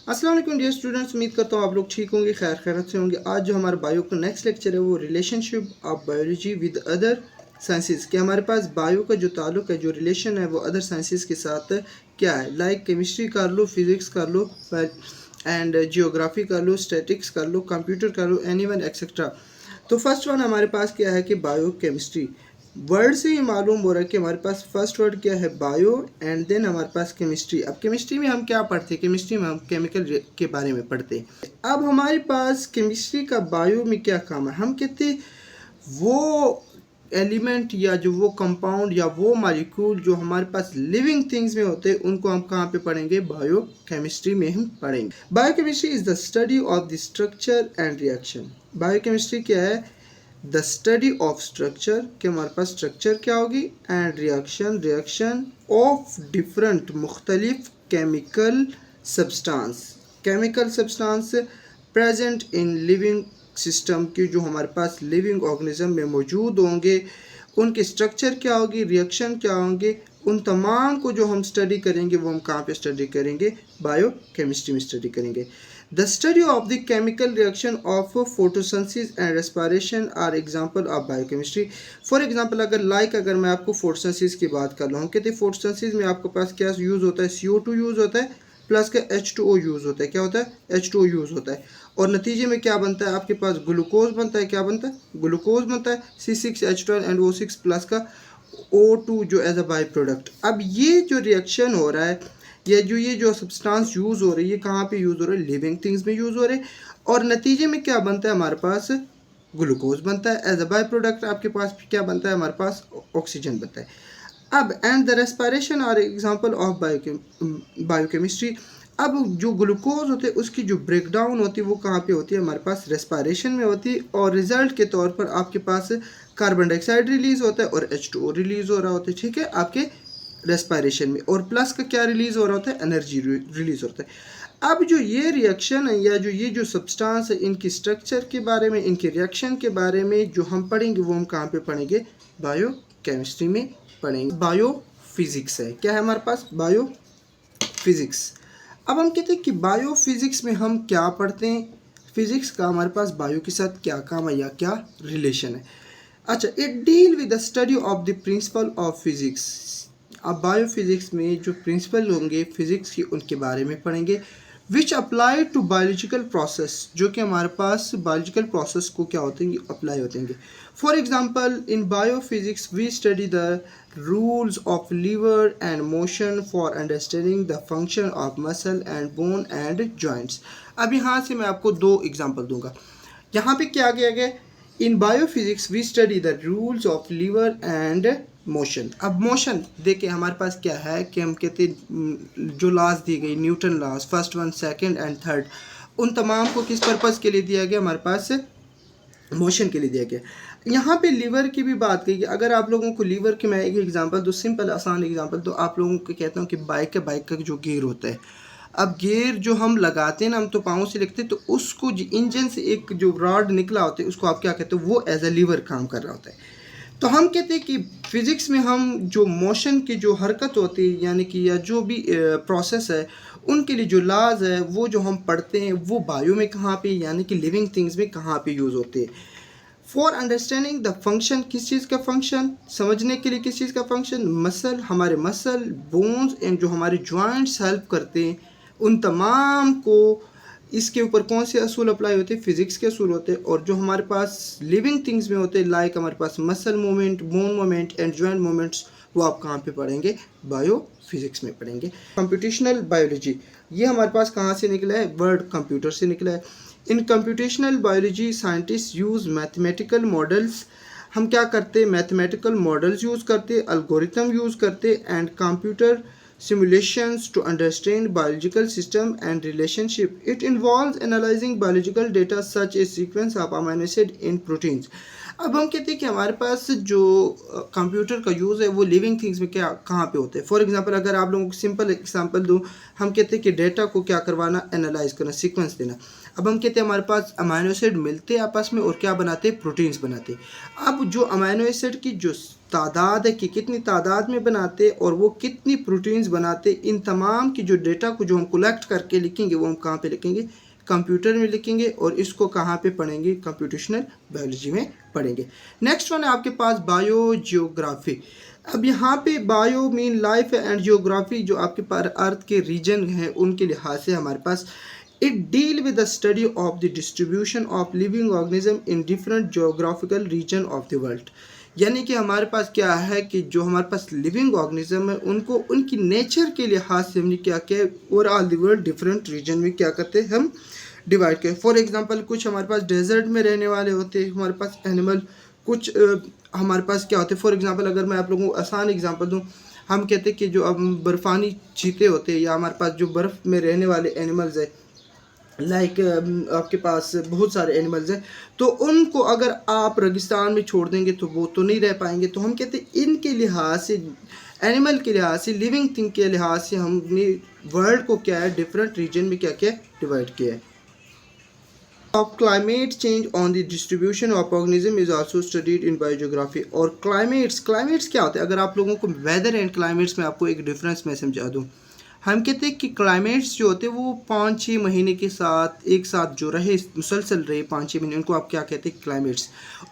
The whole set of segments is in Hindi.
अस्सलाम वालेकुम डियर स्टूडेंट्स, उम्मीद करता हूँ आप लोग ठीक होंगे, खैर खैरियत से होंगे। आज जो हमारा बायो का नेक्स्ट लेक्चर है वो relationship of biology with other sciences कि हमारे पास बायो का जो ताल्लुक है, जो रिलेशन है वो अदर साइंसेस के साथ क्या है। लाइक केमिस्ट्री कर लो, फिज़िक्स कर लो एंड जियोग्राफी कर लो, स्टैटिक्स कर लो, कंप्यूटर कर लो, एनीवन एक्सेट्रा। तो फर्स्ट वन हमारे पास क्या है कि बायो केमिस्ट्री। वर्ड से ही मालूम हो रहा है कि हमारे पास फर्स्ट वर्ड क्या है, बायो, एंड देन हमारे पास केमिस्ट्री। अब केमिस्ट्री में हम क्या पढ़ते हैं, केमिस्ट्री में हम केमिकल के बारे में पढ़ते हैं। अब हमारे पास केमिस्ट्री का बायो में क्या काम है, हम कहते हैं वो एलिमेंट या जो वो कंपाउंड या वो मॉलिक्यूल जो हमारे पास लिविंग थिंग्स में होते हैं उनको हम कहाँ पे पढ़ेंगे, बायो केमिस्ट्री में हम पढ़ेंगे। Bio chemistry is the study of the structure and reaction. Bio chemistry क्या है, द स्टडी ऑफ स्ट्रक्चर, कि हमारे पास स्ट्रक्चर क्या होगी, एंड रिएक्शन ऑफ डिफरेंट मुख्तलिफ chemical substance present in living system की, जो हमारे पास लिविंग ऑर्गेनिज्म में मौजूद होंगे, उनके स्ट्रक्चर क्या होगी, रिएक्शन क्या होंगे, उन तमाम को जो हम स्टडी करेंगे वो हम कहाँ पे स्टडी करेंगे, बायो केमिस्ट्री में स्टडी करेंगे। The study of the chemical reaction of photosynthesis and respiration are example of biochemistry. For example अगर मैं आपको फोटोसिंथेसिस की बात कर रहा हूँ, कहते हैं फोटोसिंथेसिस में आपके पास क्या यूज़ होता है, CO2 यूज़ होता है, प्लस का H2O यूज़ होता है। क्या होता है, H2O यूज़ होता है, और नतीजे में क्या बनता है, आपके पास ग्लूकोज बनता है। क्या बनता है, ग्लूकोज बनता है, C6H12NO6 प्लस का O2 जो एज अ बाई प्रोडक्ट। अब ये जो रिएक्शन हो रहा है, ये जो सब्सटेंस यूज़ हो रही है, ये कहाँ पे यूज़ हो रहा है, लिविंग थिंग्स में यूज़ हो रहे हैं, और नतीजे में क्या बनता है, हमारे पास ग्लूकोज बनता है। एज अ बाई प्रोडक्ट आपके पास क्या बनता है, हमारे पास ऑक्सीजन बनता है। अब and the respiration are example of biochemistry. अब जो ग्लूकोज होते हैं उसकी जो ब्रेक डाउन होती है वो कहाँ पे होती है, हमारे पास रेस्पिरेशन में होती है, और रिजल्ट के तौर पर आपके पास कार्बन डाइऑक्साइड रिलीज होता है और H2O रिलीज हो रहा होता है, ठीक है, आपके रेस्पिरेशन में, और प्लस का क्या रिलीज हो रहा होता है, एनर्जी रिलीज होता है। अब जो ये रिएक्शन है या ये जो सब्सटेंस है, इनकी स्ट्रक्चर के बारे में, इनके रिएक्शन के बारे में जो हम पढ़ेंगे वो हम कहाँ पे पढ़ेंगे, बायो केमिस्ट्री में पढ़ेंगे। बायो फिजिक्स है, क्या है हमारे पास, बायो फिजिक्स। अब हम कहते हैं कि बायो फिजिक्स में हम क्या पढ़ते हैं, फिजिक्स का हमारे पास बायो के साथ क्या काम है या क्या रिलेशन है। अच्छा, it deal with the study of the principle of physics. अब बायो फिजिक्स में जो प्रिंसिपल होंगे फिजिक्स के, उनके बारे में पढ़ेंगे, विच अप्लाई टू बायोलॉजिकल प्रोसेस, जो कि हमारे पास बायोलॉजिकल प्रोसेस को क्या होते हैं, अप्लाई होते हैं। For example in biophysics we study the rules of lever and motion for understanding the function of muscle and bone and joints. अब यहाँ से मैं आपको दो एग्जांपल दूंगा। यहाँ पे क्या किया गया, in biophysics we study the rules of lever and motion. अब मोशन देखिए हमारे पास क्या है कि हम कहते जो लॉज दी गई, Newton laws, first one, second and third, उन तमाम को किस पर्पज़ के लिए दिया गया, हमारे पास मोशन के लिए दिया गया। यहाँ पे लीवर की भी बात की, अगर आप लोगों को लीवर की मैं एक एग्जांपल दो, सिंपल आसान एग्जांपल, तो आप लोगों को कहता हूँ कि बाइक का जो गियर होता है, अब गियर जो हम लगाते हैं ना, हम तो पाँव से लिखते हैं, तो उसको इंजन से एक जो रॉड निकला होता है उसको आप क्या कहते हो, वो एज अ लीवर काम कर रहा होता है। तो हम कहते हैं कि फिज़िक्स में हम जो मोशन की जो हरकत होती है, यानी कि या जो भी प्रोसेस है, उनके लिए जो लॉज है वो जो हम पढ़ते हैं वो बायो में कहाँ पे, यानी कि लिविंग थिंग्स में कहाँ पे यूज़ होते हैं। फॉर अंडरस्टैंडिंग द फंक्शन, किस चीज़ का फंक्शन, समझने के लिए किस चीज़ का फंक्शन, मसल, हमारे मसल, बोन्स एंड जो हमारे जॉइंट्स हेल्प करते हैं, उन तमाम को इसके ऊपर कौन से असूल अप्लाई होते हैं, फिजिक्स के असूल होते हैं। और जो हमारे पास लिविंग थिंग्स में होते हैं, लाइक हमारे पास muscle movement, bone movement and joint movements, वो आप कहाँ पे पढ़ेंगे, बायो फिजिक्स में पढ़ेंगे। कंप्यूटेशनल बायोलॉजी, ये हमारे पास कहाँ से निकला है, वर्ड कंप्यूटर से निकला है। In computational biology scientist use mathematical models, हम क्या करते हैं, मैथमेटिकल मॉडल्स यूज़ करते, एल्गोरिथम यूज़ करते and computer simulations to understand biological system and relationship. It involves analyzing biological data such as sequence of amino acid in proteins. अब हम कहते हैं कि हमारे पास जो कंप्यूटर का यूज़ है वो लिविंग थिंग्स में क्या कहाँ पे होते हैं। फॉर एग्जांपल अगर आप लोगों को सिंपल एग्जांपल दूँ, हम कहते हैं कि डेटा को क्या करवाना, एनालाइज करना, सीक्वेंस देना। अब हम कहते हैं हमारे पास अमाइनो एसिड मिलते हैं आपस में और क्या बनाते हैं, प्रोटीन्स बनाते हैं। अब जो अमाइनो एसिड की जो तादाद है कि कितनी तादाद में बनाते और वो कितनी प्रोटीन्स बनाते, इन तमाम की जो डेटा को जो हम कलेक्ट करके लिखेंगे वो हम कहाँ पे लिखेंगे, कंप्यूटर में लिखेंगे और इसको कहाँ पे पढ़ेंगे, कंप्यूटेशनल बायोलॉजी में पढ़ेंगे। नेक्स्ट वन है आपके पास बायो जियोग्राफी। अब यहाँ पे bio mean life and geography जो आपके पास अर्थ के रीजन हैं उनके लिहाज से हमारे पास it deal with the study of the distribution of living organism in different geographical region of the world. यानी कि हमारे पास क्या है कि जो हमारे पास लिविंग ऑर्गेनिज्म है उनको उनकी नेचर के लिहाज से हमने क्या किया, overall the world different region में क्या करते हैं, हम डिवाइड किया। फॉर एग्जांपल कुछ हमारे पास डेजर्ट में रहने वाले होते हैं हमारे पास एनिमल, कुछ हमारे पास क्या होते हैं। फॉर एग्जांपल अगर मैं आप लोगों को आसान एग्जांपल दूं, हम कहते हैं कि जो अब बर्फ़ानी चीते होते हैं या हमारे पास जो बर्फ़ में रहने वाले एनिमल्स है, लाइक आपके पास बहुत सारे एनिमल्स हैं, तो उनको अगर आप रेगिस्तान में छोड़ देंगे तो वो तो नहीं रह पाएंगे। तो हम कहते हैं इनके लिहाज से, एनिमल के लिहाज से, लिविंग थिंग के लिहाज से हमने वर्ल्ड को क्या है, डिफरेंट रीजन में क्या क्या डिवाइड किया है। Of climate change on the distribution of organism is also studied in biogeography। और क्लाइमेट्स क्या होते हैं, अगर आप लोगों को वेदर एंड क्लाइमेट्स में आपको एक डिफरेंस मैं समझा दूँ। हम कहते हैं कि क्लाइमेट्स जो होते हैं वो 5-6 महीने के साथ एक साथ जो रहे, मुसलसल रहे 5-6 महीने, उनको आप क्या कहते हैं, क्लाइमेट्स।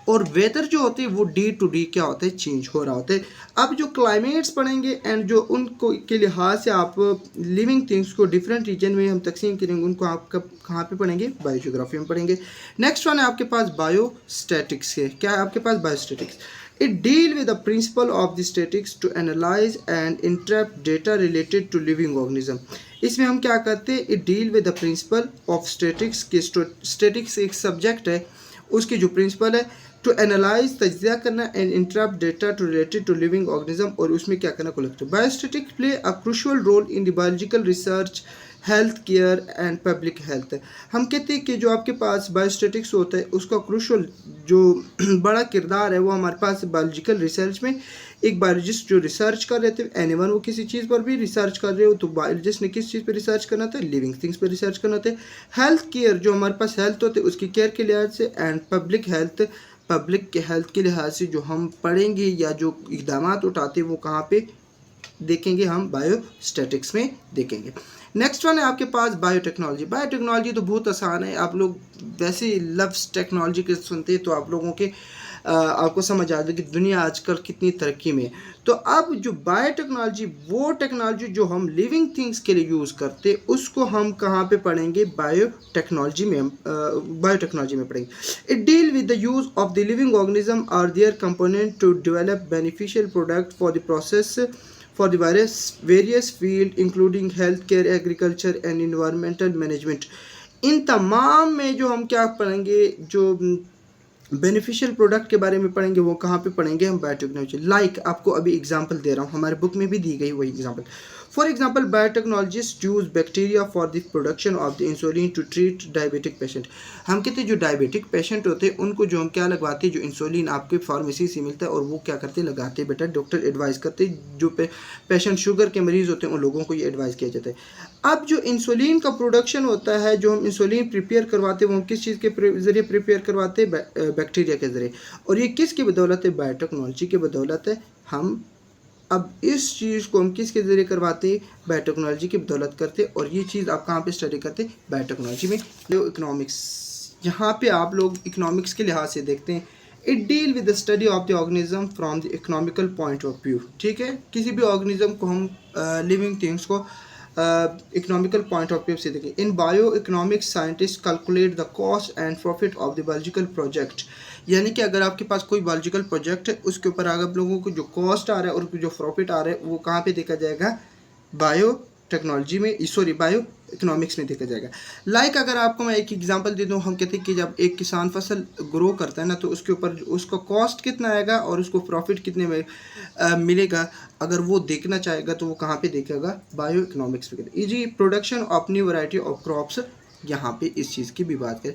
और वेदर जो होते हैं वो डे टू डे क्या होता है, चेंज हो रहा होता है। अब जो क्लाइमेट्स पढ़ेंगे एंड जो उनको के लिहाज से आप लिविंग थिंग्स को डिफरेंट रीजन में हम तकसीम करेंगे, उनको आप कहाँ पे पढ़ेंगे, बायोजियोग्राफी में पढ़ेंगे। नेक्स्ट वन है आपके पास बायोस्टैटिक्स है। क्या है आपके पास, biostatics. It deal with the principle of the statistics to analyze and interpret data related to living organism। इसमें हम क्या करते हैं, it deal with the principle of statistics के statistics एक सब्जेक्ट है, उसकी जो प्रिंसिपल है to analyze तज्जिया करना and interpret data to related to living organism, और उसमें क्या करना, collect. Biostatistics play a crucial role in the biological research, health care and public health. हम कहते हैं कि जो आपके पास बायोस्टैटिक्स होता है उसका क्रूशल जो बड़ा किरदार है वो हमारे पास बायोलॉजिकल रिसर्च में। एक बायोलॉजिस्ट जो रिसर्च कर रहे थे, एनीवन वो किसी चीज़ पर भी रिसर्च कर रहे हो, तो बायोलॉजिस्ट ने किस चीज़ पर रिसर्च करना था, लिविंग थिंग्स पर रिसर्च करना था। हेल्थ केयर जो हमारे पास हेल्थ होते है उसकी केयर के लिहाज से, एंड पब्लिक हेल्थ, पब्लिक के हेल्थ के लिहाज से जो हम पढ़ेंगे या जो इक़दाम उठाते हैं वो कहाँ पे देखेंगे, हम बायोस्टैटिक्स में देखेंगे। नेक्स्ट वन है आपके पास बायोटेक्नोलॉजी। बायोटेक्नोलॉजी तो बहुत आसान है, आप लोग वैसे ही लफ्ज़ टेक्नोलॉजी के सुनते हैं तो आप लोगों के आपको समझ आ जाए कि दुनिया आजकल कितनी तरक्की में है। तो अब जो बायोटेक्नोलॉजी, वो टेक्नोलॉजी जो हम लिविंग थिंग्स के लिए यूज़ करते हैं उसको हम कहाँ पे पढ़ेंगे, बायोटेक्नोलॉजी में, बायोटेक्नोलॉजी में पढ़ेंगे। It deal with the use of the living organism are their component to develop beneficial product for the process for the various field including healthcare, agriculture and environmental management। इन तमाम में जो हम क्या पढ़ेंगे, जो बेनिफिशियल प्रोडक्ट के बारे में पढ़ेंगे वो कहाँ पे पढ़ेंगे, हम बायोटेक्नोलॉजी। लाइक आपको अभी एग्जांपल दे रहा हूँ, हमारे बुक में भी दी गई वही example. For example biotechnologist use bacteria for the production of the insulin to treat diabetic patient. हम कहते हैं जो डायबिटिक पेशेंट होते हैं उनको जो हम क्या लगवाते हैं, जो इंसुलिन आपके फार्मेसी से मिलता है और वो क्या करते हैं, लगाते हैं। बेटा डॉक्टर एडवाइस करते हैं, जो पेशेंट शुगर के मरीज़ होते हैं उन लोगों को ये एडवाइस किया जाता है। अब जो इंसुलिन का प्रोडक्शन होता है, जो हम इंसुलिन प्रिपेयर करवाते हैं, वो हम किस चीज़ के ज़रिए प्रिपेयर करवाते हैं, बैक्टीरिया के ज़रिए। और ये किसकी बदौलत है, बायोटेक्नोलॉजी की बदौलत है। हम अब इस चीज़ को हम किसके ज़रिए करवाते हैं, बायोटेक्नोलॉजी की बदौलत करते हैं। और ये चीज़ आप कहाँ पे स्टडी करते हैं, बायोटेक्नोलॉजी में। जो इकोनॉमिक्स, यहाँ पे आप लोग इकोनॉमिक्स के लिहाज से देखते हैं, it deal with the study of the organism from the economical point of view. ठीक है, किसी भी ऑर्गेनिज्म को हम लिविंग थिंग्स को इकोनॉमिकल पॉइंट ऑफ व्यू से देखें। In bio economics scientist calculate the cost and profit of the biological project. यानी कि अगर आपके पास कोई बायोलॉजिकल प्रोजेक्ट है उसके ऊपर आप लोगों को जो कॉस्ट आ रहा है और जो प्रॉफिट आ रहा है वो कहाँ पे देखा जाएगा, बायो टेक्नोलॉजी में, सॉरी बायो इकोनॉमिक्स में देखा जाएगा। लाइक अगर आपको मैं एक एग्जांपल दे दूं, हम कहते हैं कि जब एक किसान फसल ग्रो करता है ना तो उसके ऊपर उसका कॉस्ट कितना आएगा और उसको प्रॉफिट कितने में मिलेगा, अगर वो देखना चाहेगा तो वो कहाँ पे देखेगा, बायो इकोनॉमिक्स में। Easy production of new variety of crops, यहाँ पे इस चीज़ की भी बात करें।